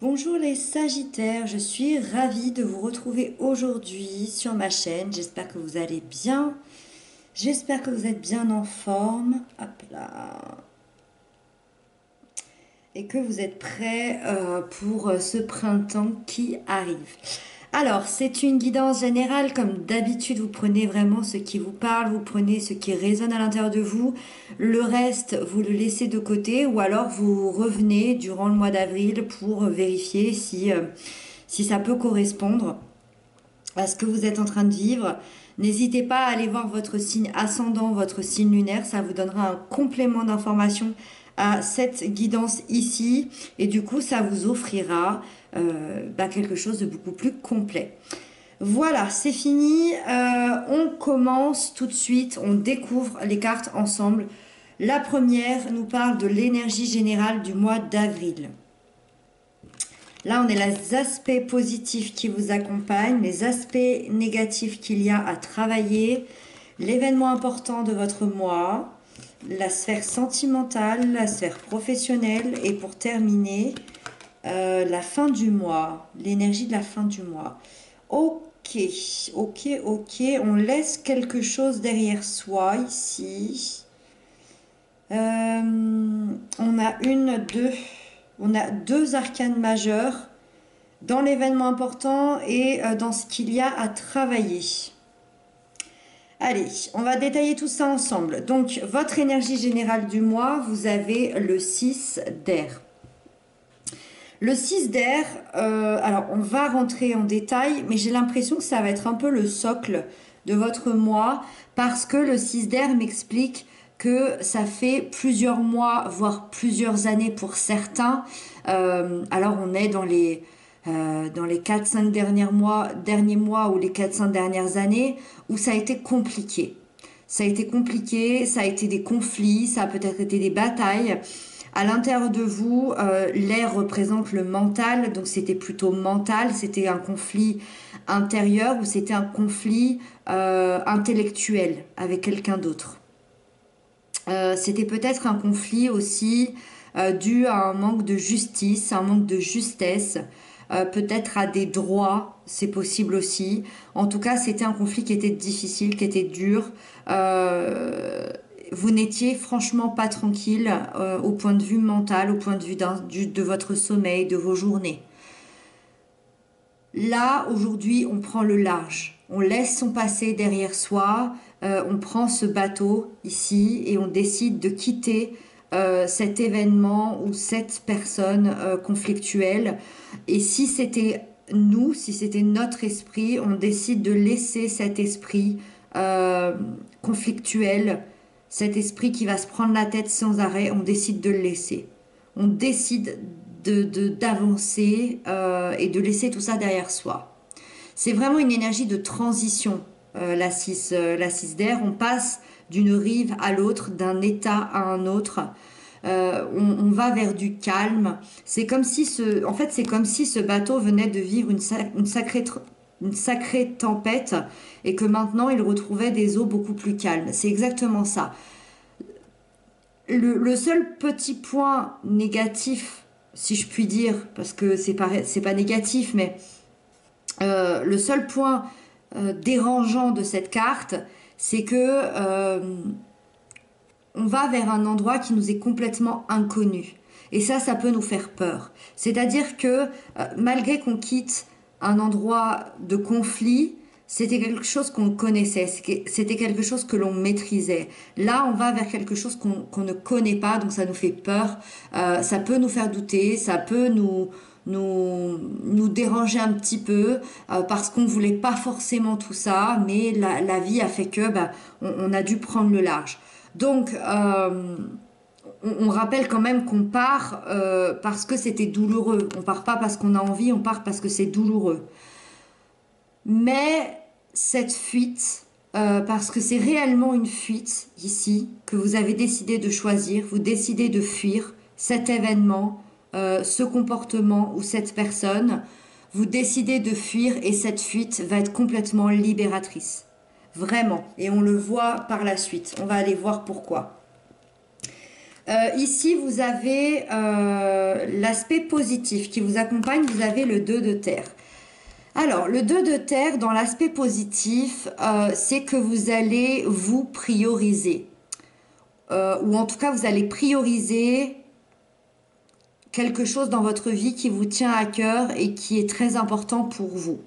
Bonjour les Sagittaires, je suis ravie de vous retrouver aujourd'hui sur ma chaîne. J'espère que vous allez bien. J'espère que vous êtes bien en forme. Hop là. Et que vous êtes prêts pour ce printemps qui arrive. Alors, c'est une guidance générale. Comme d'habitude, vous prenez vraiment ce qui vous parle, vous prenez ce qui résonne à l'intérieur de vous. Le reste, vous le laissez de côté ou alors vous revenez durant le mois d'avril pour vérifier si ça peut correspondre à ce que vous êtes en train de vivre. N'hésitez pas à aller voir votre signe ascendant, votre signe lunaire. Ça vous donnera un complément d'information à cette guidance ici. Et du coup, ça vous offrira quelque chose de beaucoup plus complet. Voilà, c'est fini. On commence tout de suite. On découvre les cartes ensemble. La première nous parle de l'énergie générale du mois d'avril. Là, on est les aspects positifs qui vous accompagnent, les aspects négatifs qu'il y a à travailler, l'événement important de votre mois, la sphère sentimentale, la sphère professionnelle et pour terminer, la fin du mois, l'énergie de la fin du mois. Ok, on laisse quelque chose derrière soi ici. On a deux arcanes majeures dans l'événement important et dans ce qu'il y a à travailler. Allez, on va détailler tout ça ensemble. Donc, votre énergie générale du mois, vous avez le 6 d'air. Le 6 d'air, alors on va rentrer en détail, mais j'ai l'impression que ça va être un peu le socle de votre mois, parce que le 6 d'air m'explique que ça fait plusieurs mois, voire plusieurs années pour certains. Alors on est dans les 4-5 derniers mois ou les 4-5 dernières années où ça a été compliqué. Ça a été compliqué, ça a été des conflits, ça a peut-être été des batailles. À l'intérieur de vous, l'air représente le mental, donc c'était plutôt mental, c'était un conflit intérieur ou c'était un conflit intellectuel avec quelqu'un d'autre. C'était peut-être un conflit aussi dû à un manque de justice, un manque de justesse, peut-être à des droits, c'est possible aussi. En tout cas, c'était un conflit qui était difficile, qui était dur. Vous n'étiez franchement pas tranquille au point de vue mental, au point de vue de votre sommeil, de vos journées. Là, aujourd'hui, on prend le large. On laisse son passé derrière soi. On prend ce bateau ici et on décide de quitter cet événement ou cette personne conflictuelle. Et si c'était nous, si c'était notre esprit, on décide de laisser cet esprit conflictuel, cet esprit qui va se prendre la tête sans arrêt, on décide de le laisser. On décide d'avancer et de laisser tout ça derrière soi. C'est vraiment une énergie de transition, la 6 d'air. On passe d'une rive à l'autre, d'un état à un autre. On va vers du calme. C'est comme si c'est comme si ce bateau venait de vivre une sacrée tempête et que maintenant il retrouvait des eaux beaucoup plus calmes. C'est exactement ça. Le seul petit point négatif, si je puis dire, parce que c'est pas négatif, mais le seul point dérangeant de cette carte, c'est que on va vers un endroit qui nous est complètement inconnu. Et ça peut nous faire peur. C'est-à-dire que malgré qu'on quitte un endroit de conflit, c'était quelque chose qu'on connaissait, c'était quelque chose que l'on maîtrisait. Là, on va vers quelque chose qu'on ne connaît pas, donc ça nous fait peur, ça peut nous faire douter, ça peut nous déranger un petit peu, parce qu'on voulait pas forcément tout ça, mais la vie a fait que on a dû prendre le large. Donc, on rappelle quand même qu'on part parce que c'était douloureux. On part pas parce qu'on a envie, on part parce que c'est douloureux. Mais cette fuite, parce que c'est réellement une fuite ici, que vous avez décidé de choisir, vous décidez de fuir cet événement, ce comportement ou cette personne, vous décidez de fuir et cette fuite va être complètement libératrice. Vraiment. Et on le voit par la suite. On va aller voir pourquoi. Ici, vous avez l'aspect positif qui vous accompagne, vous avez le 2 de terre. Alors, le 2 de terre, dans l'aspect positif, c'est que vous allez vous prioriser. Ou en tout cas, vous allez prioriser quelque chose dans votre vie qui vous tient à cœur et qui est très important pour vous.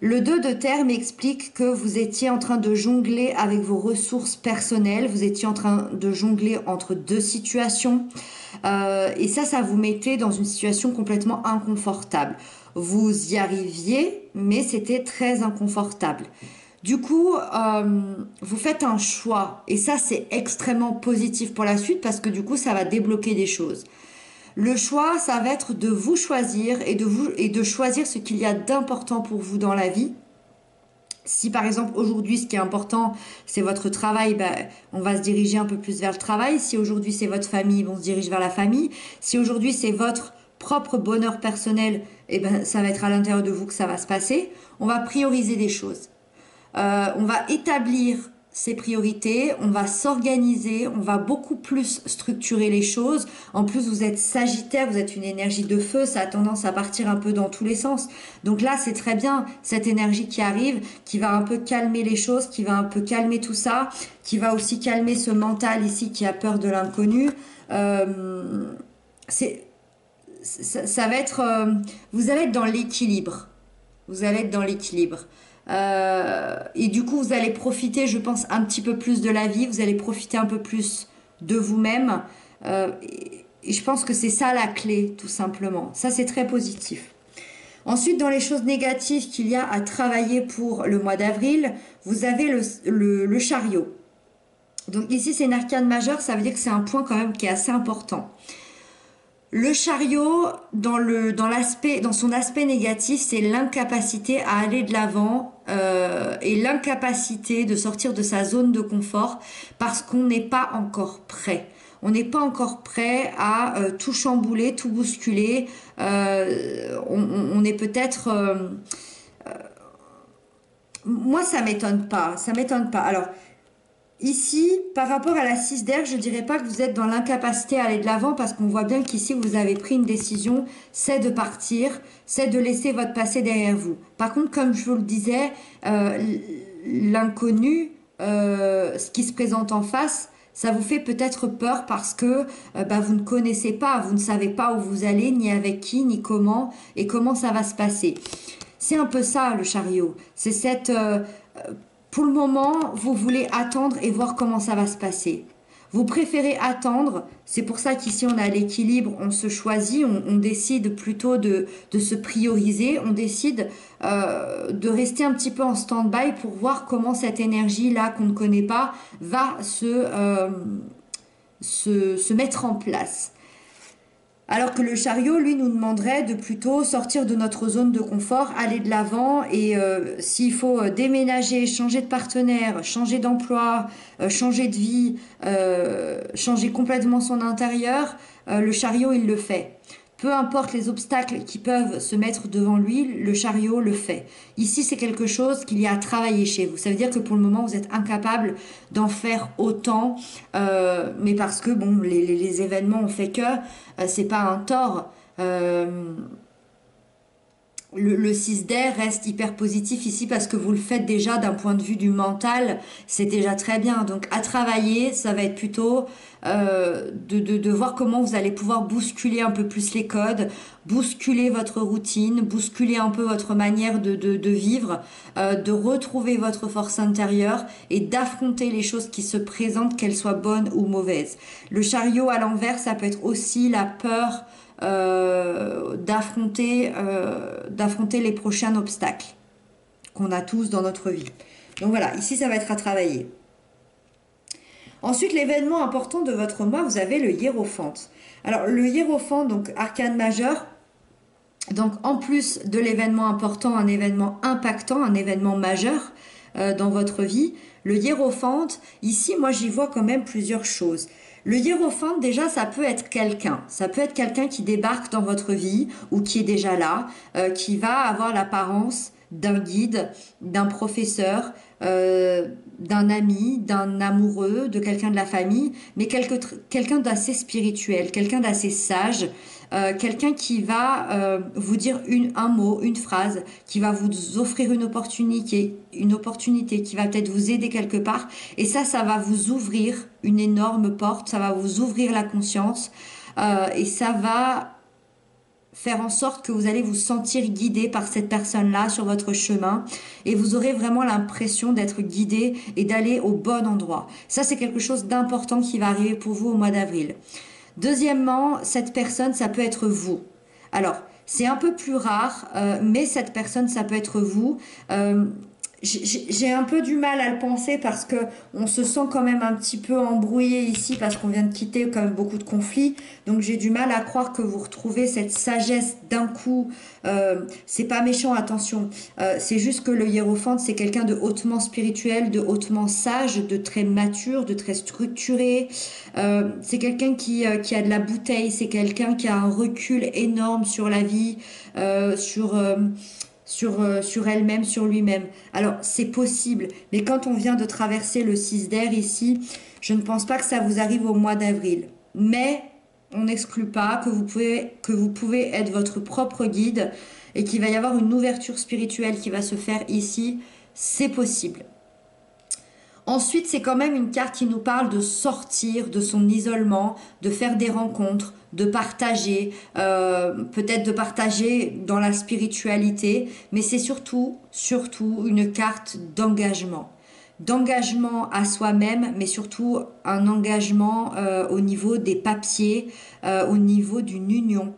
Le 2 de terre m'explique que vous étiez en train de jongler avec vos ressources personnelles, vous étiez en train de jongler entre deux situations et ça vous mettait dans une situation complètement inconfortable. Vous y arriviez, mais c'était très inconfortable. Du coup, vous faites un choix et ça c'est extrêmement positif pour la suite parce que du coup ça va débloquer des choses. Le choix, ça va être de vous choisir et de choisir ce qu'il y a d'important pour vous dans la vie. Si par exemple aujourd'hui ce qui est important c'est votre travail, ben, on va se diriger un peu plus vers le travail. Si aujourd'hui c'est votre famille, on se dirige vers la famille. Si aujourd'hui c'est votre propre bonheur personnel, eh ben, ça va être à l'intérieur de vous que ça va se passer. On va prioriser des choses. On va établir ses priorités, on va s'organiser, on va beaucoup plus structurer les choses. En plus, vous êtes Sagittaire, vous êtes une énergie de feu, ça a tendance à partir un peu dans tous les sens. Donc là, c'est très bien cette énergie qui arrive, qui va un peu calmer les choses, qui va un peu calmer tout ça, qui va aussi calmer ce mental ici qui a peur de l'inconnu. C'est ça va être, vous allez être dans l'équilibre. Vous allez être dans l'équilibre. Et du coup, vous allez profiter, je pense, un petit peu plus de la vie. Vous allez profiter un peu plus de vous-même. Et je pense que c'est ça la clé, tout simplement. Ça, c'est très positif. Ensuite, dans les choses négatives qu'il y a à travailler pour le mois d'avril, vous avez le chariot. Donc ici, c'est une arcane majeure. Ça veut dire que c'est un point quand même qui est assez important. Le chariot, dans son aspect négatif, c'est l'incapacité à aller de l'avant et l'incapacité de sortir de sa zone de confort parce qu'on n'est pas encore prêt. On n'est pas encore prêt à tout chambouler, tout bousculer. On est peut-être... moi, ça m'étonne pas. Ça m'étonne pas. Alors, ici, par rapport à la 6 d'air, je dirais pas que vous êtes dans l'incapacité à aller de l'avant parce qu'on voit bien qu'ici, vous avez pris une décision, c'est de partir, c'est de laisser votre passé derrière vous. Par contre, comme je vous le disais, l'inconnu, ce qui se présente en face, ça vous fait peut-être peur parce que vous ne connaissez pas, vous ne savez pas où vous allez, ni avec qui, ni comment, et comment ça va se passer. C'est un peu ça, le chariot. C'est cette... pour le moment, vous voulez attendre et voir comment ça va se passer. Vous préférez attendre, c'est pour ça qu'ici on a l'équilibre, on se choisit, on décide plutôt de se prioriser, on décide de rester un petit peu en stand-by pour voir comment cette énergie-là qu'on ne connaît pas va se mettre en place. Alors que le chariot, lui, nous demanderait de plutôt sortir de notre zone de confort, aller de l'avant et s'il faut déménager, changer de partenaire, changer d'emploi, changer de vie, changer complètement son intérieur, le chariot, il le fait. Peu importe les obstacles qui peuvent se mettre devant lui, le chariot le fait. Ici, c'est quelque chose qu'il y a à travailler chez vous. Ça veut dire que pour le moment, vous êtes incapable d'en faire autant, mais parce que bon, les événements ont fait que c'est pas un tort. Le 6 d'air reste hyper positif ici parce que vous le faites déjà d'un point de vue du mental, c'est déjà très bien. Donc à travailler, ça va être plutôt de voir comment vous allez pouvoir bousculer un peu plus les codes, bousculer votre routine, bousculer un peu votre manière de vivre, de retrouver votre force intérieure et d'affronter les choses qui se présentent, qu'elles soient bonnes ou mauvaises. Le chariot à l'envers, ça peut être aussi la peur d'affronter les prochains obstacles qu'on a tous dans notre vie. Donc voilà, ici ça va être à travailler. Ensuite, l'événement important de votre mois, vous avez le hiérophante. Alors le hiérophante, donc arcane majeur, donc en plus de l'événement important, un événement impactant, un événement majeur dans votre vie, le hiérophante, ici moi j'y vois quand même plusieurs choses. Le hiérophante, déjà, ça peut être quelqu'un. Ça peut être quelqu'un qui débarque dans votre vie ou qui est déjà là, qui va avoir l'apparence d'un guide, d'un professeur, d'un ami, d'un amoureux, de quelqu'un de la famille, mais quelqu'un d'assez spirituel, quelqu'un d'assez sage, quelqu'un qui va vous dire un mot, une phrase, qui va vous offrir une opportunité, qui va peut-être vous aider quelque part. Et ça va vous ouvrir une énorme porte, ça va vous ouvrir la conscience et ça va faire en sorte que vous allez vous sentir guidé par cette personne-là sur votre chemin et vous aurez vraiment l'impression d'être guidé et d'aller au bon endroit. Ça, c'est quelque chose d'important qui va arriver pour vous au mois d'avril. Deuxièmement, cette personne, ça peut être vous. Alors, c'est un peu plus rare, mais cette personne, ça peut être vous. J'ai un peu du mal à le penser parce que on se sent quand même un petit peu embrouillé ici parce qu'on vient de quitter quand même beaucoup de conflits. Donc j'ai du mal à croire que vous retrouvez cette sagesse d'un coup. C'est pas méchant, attention. C'est juste que le hiérophante, c'est quelqu'un de hautement spirituel, de hautement sage, de très mature, de très structuré. C'est quelqu'un qui a de la bouteille, c'est quelqu'un qui a un recul énorme sur la vie, sur elle-même, sur lui-même. Alors, c'est possible, mais quand on vient de traverser le 6 d'air ici, je ne pense pas que ça vous arrive au mois d'avril. Mais on n'exclut pas que vous pouvez être votre propre guide et qu'il va y avoir une ouverture spirituelle qui va se faire ici. C'est possible. Ensuite, c'est quand même une carte qui nous parle de sortir de son isolement, de faire des rencontres, de partager, peut-être de partager dans la spiritualité, mais c'est surtout une carte d'engagement. D'engagement à soi-même, mais surtout un engagement au niveau des papiers, au niveau d'une union,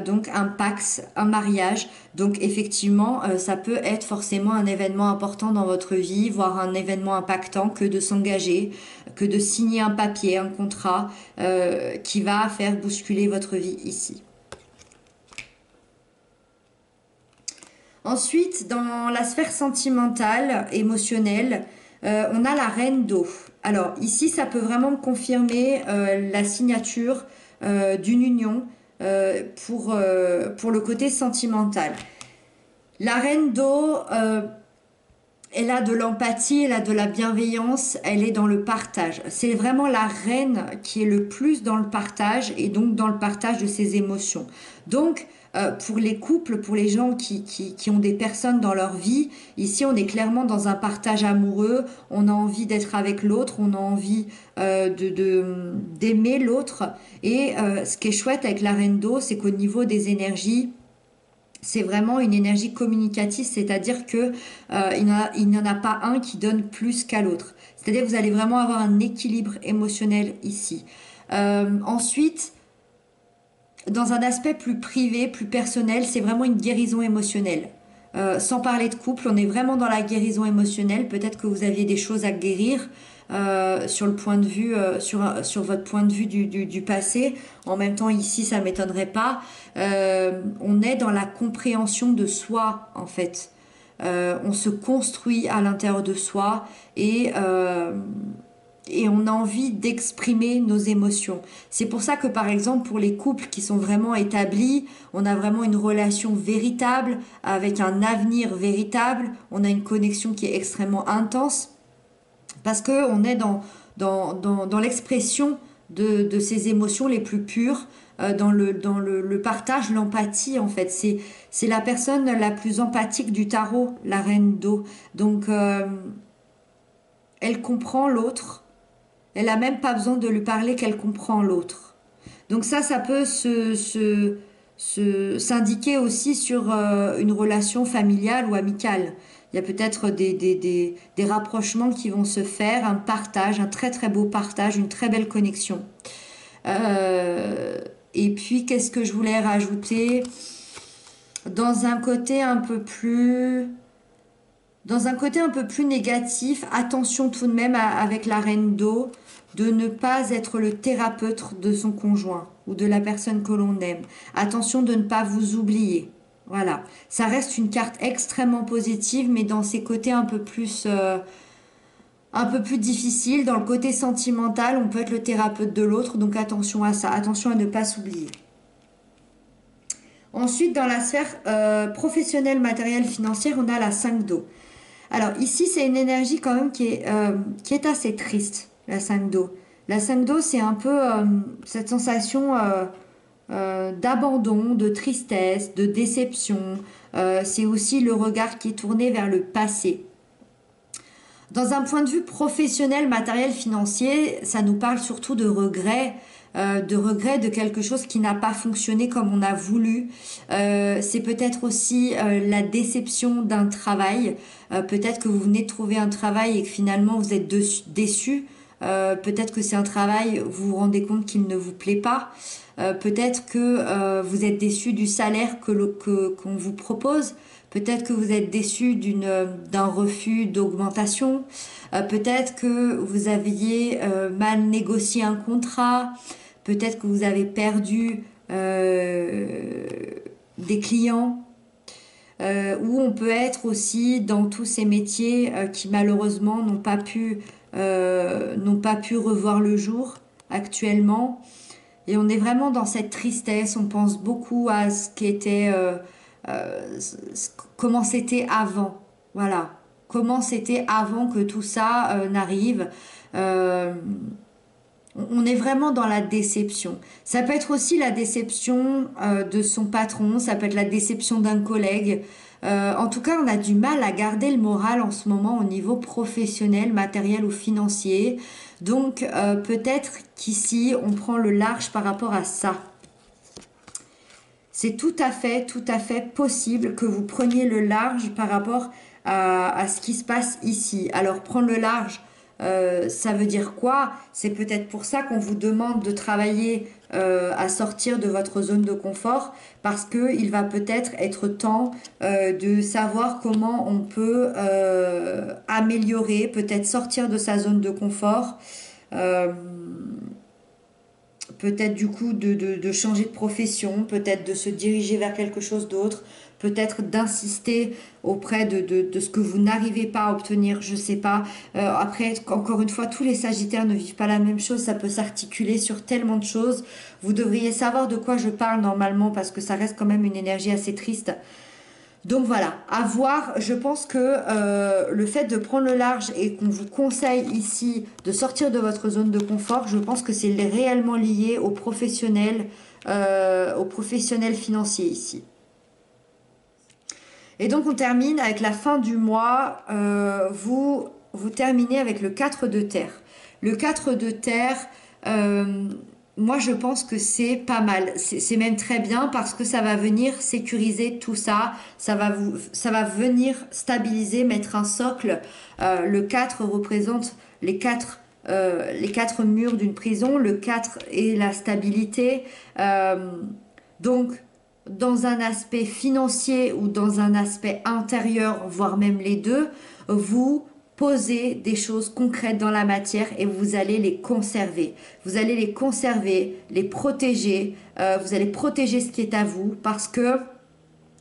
donc un pax, un mariage. Donc effectivement, ça peut être forcément un événement important dans votre vie, voire un événement impactant que de s'engager, que de signer un papier, un contrat qui va faire bousculer votre vie ici. Ensuite, dans la sphère sentimentale, émotionnelle, on a la reine d'eau. Alors ici, ça peut vraiment confirmer la signature d'une union pour le côté sentimental. La reine d'eau, elle a de l'empathie, elle a de la bienveillance, elle est dans le partage. C'est vraiment la reine qui est le plus dans le partage et donc dans le partage de ses émotions. Donc, pour les couples, pour les gens qui ont des personnes dans leur vie, ici on est clairement dans un partage amoureux, on a envie d'être avec l'autre, on a envie d'aimer l'autre. Et ce qui est chouette avec la reine d'eau, c'est qu'au niveau des énergies, c'est vraiment une énergie communicative, c'est-à-dire que il n'y en a pas un qui donne plus qu'à l'autre. C'est-à-dire que vous allez vraiment avoir un équilibre émotionnel ici. Ensuite, dans un aspect plus privé, plus personnel, c'est vraiment une guérison émotionnelle. Sans parler de couple, on est vraiment dans la guérison émotionnelle. Peut-être que vous aviez des choses à guérir sur le point de vue, sur votre point de vue du passé. En même temps, ici, ça m'étonnerait pas. On est dans la compréhension de soi, en fait. On se construit à l'intérieur de soi et on a envie d'exprimer nos émotions. C'est pour ça que par exemple pour les couples qui sont vraiment établis, on a vraiment une relation véritable avec un avenir véritable, on a une connexion qui est extrêmement intense parce que on est dans l'expression de ces émotions les plus pures, dans le partage, l'empathie en fait. C'est la personne la plus empathique du tarot, la reine d'eau. Donc elle comprend l'autre. Elle a même pas besoin de lui parler qu'elle comprend l'autre. Donc ça peut s'indiquer aussi sur une relation familiale ou amicale. Il y a peut-être des rapprochements qui vont se faire, un partage, un très très beau partage, une très belle connexion. Euh, et puis, qu'est-ce que je voulais rajouter? Dans un côté un peu plus Dans un côté un peu plus négatif, attention tout de même avec la reine d'eau de ne pas être le thérapeute de son conjoint ou de la personne que l'on aime. Attention de ne pas vous oublier. Voilà, ça reste une carte extrêmement positive, mais dans ses côtés un peu plus difficiles, dans le côté sentimental, on peut être le thérapeute de l'autre, donc attention à ça, attention à ne pas s'oublier. Ensuite, dans la sphère professionnelle, matérielle, financière, on a la 5 d'eau. Alors ici, c'est une énergie quand même qui est assez triste, la 5 d'eau. La 5 d'eau, c'est un peu cette sensation d'abandon, de tristesse, de déception. C'est aussi le regard qui est tourné vers le passé. Dans un point de vue professionnel, matériel, financier, ça nous parle surtout de regret de quelque chose qui n'a pas fonctionné comme on a voulu. C'est peut-être aussi la déception d'un travail. Peut-être que vous venez de trouver un travail et que finalement vous êtes déçu. Peut-être que c'est un travail, vous vous rendez compte qu'il ne vous plaît pas. Peut-être que vous êtes déçu du salaire qu'on vous propose. Peut-être que vous êtes déçu d'un refus d'augmentation. Peut-être que vous aviez mal négocié un contrat. Peut-être que vous avez perdu des clients. Ou on peut être aussi dans tous ces métiers qui malheureusement n'ont pas pu revoir le jour actuellement. Et on est vraiment dans cette tristesse. On pense beaucoup à ce qui était, comment c'était avant. Voilà. Comment c'était avant que tout ça n'arrive. Euh, on est vraiment dans la déception. Ça peut être aussi la déception de son patron, ça peut être la déception d'un collègue. En tout cas, on a du mal à garder le moral en ce moment au niveau professionnel, matériel ou financier. Donc, peut-être qu'ici, on prend le large par rapport à ça. C'est tout à fait possible que vous preniez le large par rapport à ce qui se passe ici. Alors, prendre le large, ça veut dire quoi? C'est peut-être pour ça qu'on vous demande de travailler à sortir de votre zone de confort, parce que il va peut-être être temps de savoir comment on peut améliorer, peut-être sortir de sa zone de confort. Euh, Peut-être du coup de changer de profession, peut-être de se diriger vers quelque chose d'autre, peut-être d'insister auprès de ce que vous n'arrivez pas à obtenir, je sais pas. Après, encore une fois, tous les Sagittaires ne vivent pas la même chose, ça peut s'articuler sur tellement de choses. Vous devriez savoir de quoi je parle normalement parce que ça reste quand même une énergie assez triste. Donc voilà, à voir. Je pense que le fait de prendre le large et qu'on vous conseille ici de sortir de votre zone de confort, je pense que c'est réellement lié aux professionnels financiers ici. Et donc on termine avec la fin du mois. Vous terminez avec le 4 de terre. Le 4 de terre, euh, moi je pense que c'est pas mal. C'est même très bien parce que ça va venir sécuriser tout ça. Ça va venir stabiliser, mettre un socle. Le 4 représente les quatre murs d'une prison. Le 4 est la stabilité. Euh, donc dans un aspect financier ou dans un aspect intérieur, voire même les deux, vous posez des choses concrètes dans la matière et vous allez les conserver. Vous allez les conserver, les protéger, vous allez protéger ce qui est à vous parce que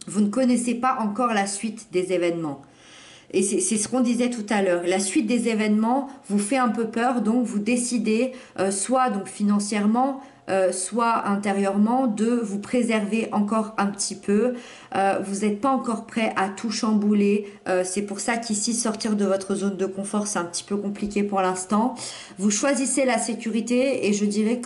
vous ne connaissez pas encore la suite des événements. Et c'est ce qu'on disait tout à l'heure. La suite des événements vous fait un peu peur, donc vous décidez, soit donc financièrement, soit intérieurement, de vous préserver encore un petit peu. Vous n'êtes pas encore prêt à tout chambouler. C'est pour ça qu'ici, sortir de votre zone de confort, c'est un petit peu compliqué pour l'instant. Vous choisissez la sécurité et je dirais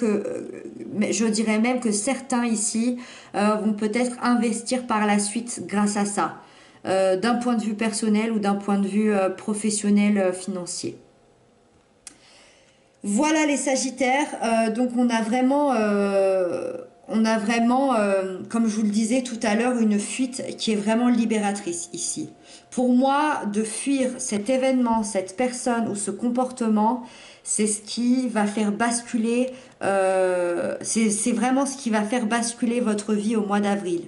même que certains ici vont peut-être investir par la suite grâce à ça. D'un point de vue personnel ou d'un point de vue professionnel financier. Voilà les Sagittaires. Donc on a vraiment, comme je vous le disais tout à l'heure, une fuite qui est vraiment libératrice ici. Pour moi, de fuir cet événement, cette personne ou ce comportement, c'est ce qui va faire basculer, c'est vraiment ce qui va faire basculer votre vie au mois d'avril.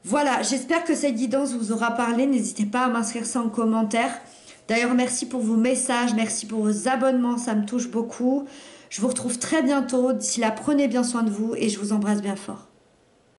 Voilà, j'espère que cette guidance vous aura parlé. N'hésitez pas à m'inscrire ça en commentaire. D'ailleurs, merci pour vos messages, merci pour vos abonnements, ça me touche beaucoup. Je vous retrouve très bientôt. D'ici là, prenez bien soin de vous et je vous embrasse bien fort.